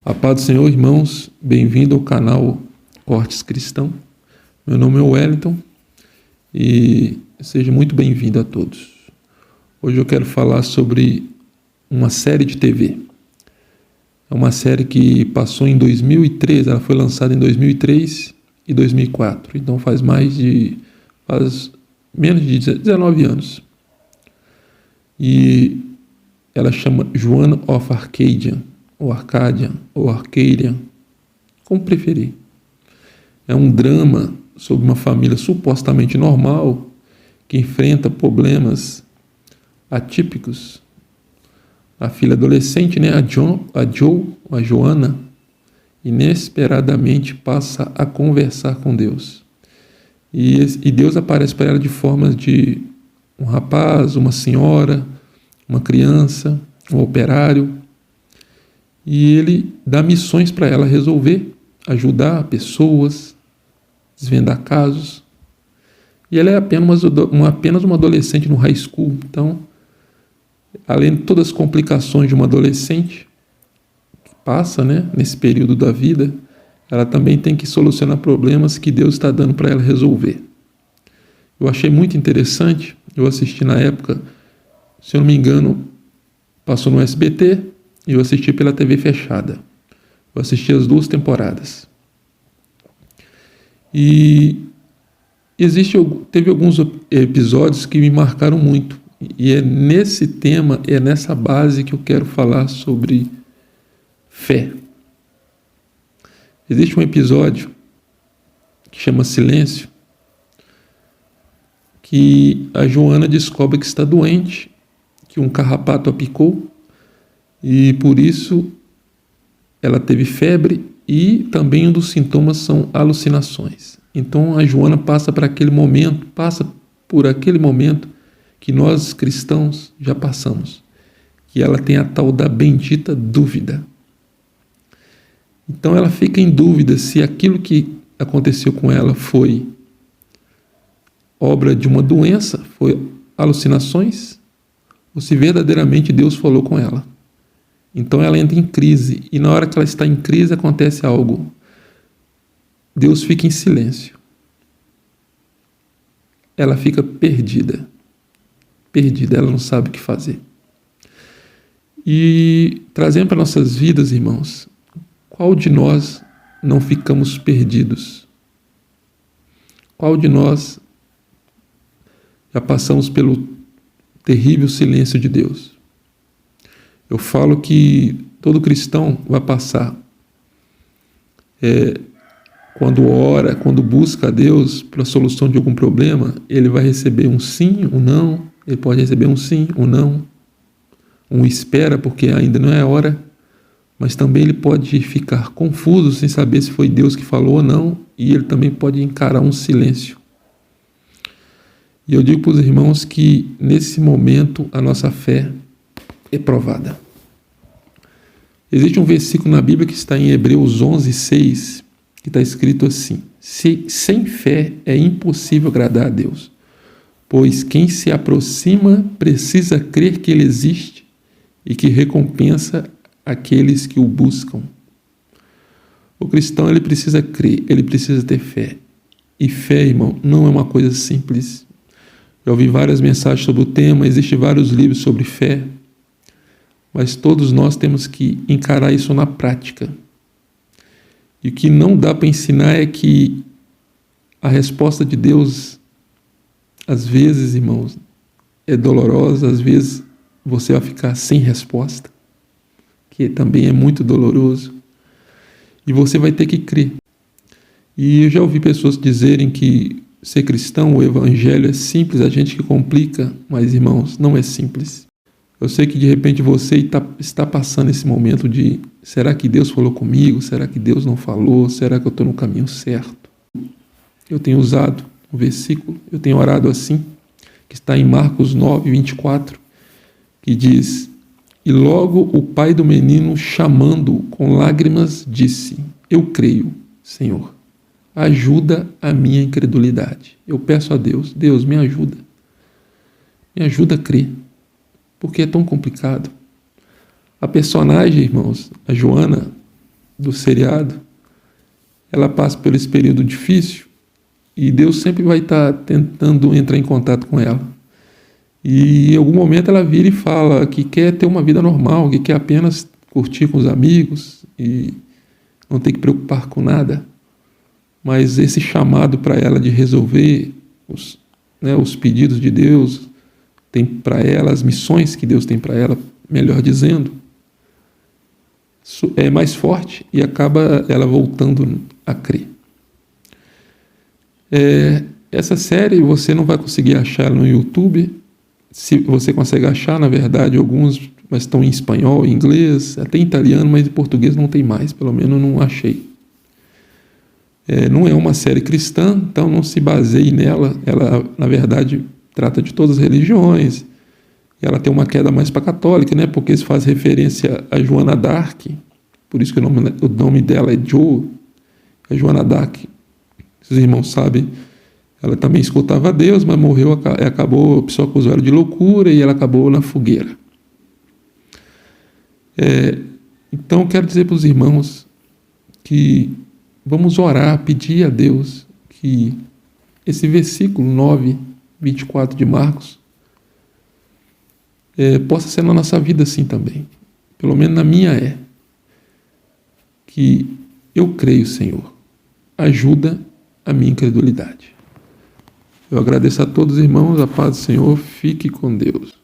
A paz do Senhor, irmãos, bem-vindo ao canal Cortes Cristão. Meu nome é Wellington e seja muito bem-vindo a todos. Hoje eu quero falar sobre uma série de TV. É uma série que passou em 2003, ela foi lançada em 2003 e 2004, então faz menos de 19 anos. E ela chama Joan of Arcadian, ou Arcadian, ou Arcadian, como preferir. É um drama sobre uma família supostamente normal que enfrenta problemas atípicos. A filha adolescente, a Joana, inesperadamente passa a conversar com Deus. E Deus aparece para ela de formas de um rapaz, uma senhora, uma criança, um operário. E ele dá missões para ela resolver, ajudar pessoas, desvendar casos. E ela é apenas uma adolescente no high school. Então, além de todas as complicações de uma adolescente que passa, nesse período da vida, ela também tem que solucionar problemas que Deus está dando para ela resolver. Eu achei muito interessante. Eu assisti na época, se eu não me engano, passou no SBT, e eu assisti pela TV fechada. Eu assisti as 2 temporadas. E teve alguns episódios que me marcaram muito. E é nesse tema, é nessa base que eu quero falar sobre fé. Existe um episódio que chama Silêncio, que a Joana descobre que está doente, que um carrapato a picou, e por isso ela teve febre e também um dos sintomas são alucinações. Então a Joana passa por aquele momento que nós cristãos já passamos, que ela tem a tal da bendita dúvida. Então ela fica em dúvida se aquilo que aconteceu com ela foi obra de uma doença, foi alucinações, ou se verdadeiramente Deus falou com ela. Então ela entra em crise, e na hora que ela está em crise acontece algo. Deus fica em silêncio. Ela fica perdida, ela não sabe o que fazer. E trazendo para nossas vidas, irmãos, qual de nós não ficamos perdidos? Qual de nós já passamos pelo terrível silêncio de Deus? Eu falo que todo cristão vai passar. Quando ora, quando busca a Deus para a solução de algum problema, ele vai receber um sim, um não. Ele pode receber um sim, um não. Um espera porque ainda não é a hora. Mas também ele pode ficar confuso sem saber se foi Deus que falou ou não. E ele também pode encarar um silêncio. E eu digo para os irmãos que nesse momento a nossa fé é provada. Existe um versículo na Bíblia que está em Hebreus 11:6, que está escrito assim: sem fé é impossível agradar a Deus, pois quem se aproxima precisa crer que Ele existe e que recompensa aqueles que o buscam. O cristão, ele precisa crer, ele precisa ter fé. E fé, irmão, não é uma coisa simples. Já ouvi várias mensagens sobre o tema, existem vários livros sobre fé, mas todos nós temos que encarar isso na prática. E o que não dá para ensinar é que a resposta de Deus, às vezes, irmãos, é dolorosa, às vezes você vai ficar sem resposta, que também é muito doloroso, e você vai ter que crer. E eu já ouvi pessoas dizerem que ser cristão, o evangelho é simples, a gente que complica, mas, irmãos, não é simples. Eu sei que de repente você está passando esse momento de: será que Deus falou comigo? Será que Deus não falou? Será que eu estou no caminho certo? Eu tenho usado um versículo, eu tenho orado assim, que está em Marcos 9:24, que diz: e logo o pai do menino, chamando-o com lágrimas, disse: eu creio, Senhor, ajuda a minha incredulidade. Eu peço a Deus: Deus, me ajuda a crer, porque é tão complicado. A personagem, irmãos, a Joana, do seriado, ela passa por esse período difícil e Deus sempre vai estar tentando entrar em contato com ela. E em algum momento ela vira e fala que quer ter uma vida normal, que quer apenas curtir com os amigos e não ter que preocupar com nada. Mas esse chamado para ela de resolver os pedidos de Deus, tem para ela, as missões que Deus tem para ela, melhor dizendo, é mais forte e acaba ela voltando a crer. Essa série você não vai conseguir achar no YouTube. Se você consegue achar, na verdade, alguns mas estão em espanhol, em inglês, até em italiano, mas em português não tem mais, pelo menos não achei. Não é uma série cristã, então não se baseie nela. Ela, na verdade, trata de todas as religiões. Ela tem uma queda mais para a católica, né? Porque isso faz referência a Joana d'Arc, por isso que o nome dela é Jo. A Joana d'Arc, os irmãos sabem, ela também escutava a Deus, mas morreu, acabou, a pessoa acusou ela de loucura e ela acabou na fogueira. Então, quero dizer para os irmãos que vamos orar, pedir a Deus que esse versículo 9, 24 de Marcos, possa ser na nossa vida assim também. Pelo menos na minha que eu creio, Senhor, ajuda a minha incredulidade. Eu agradeço a todos os irmãos, a paz do Senhor, fique com Deus.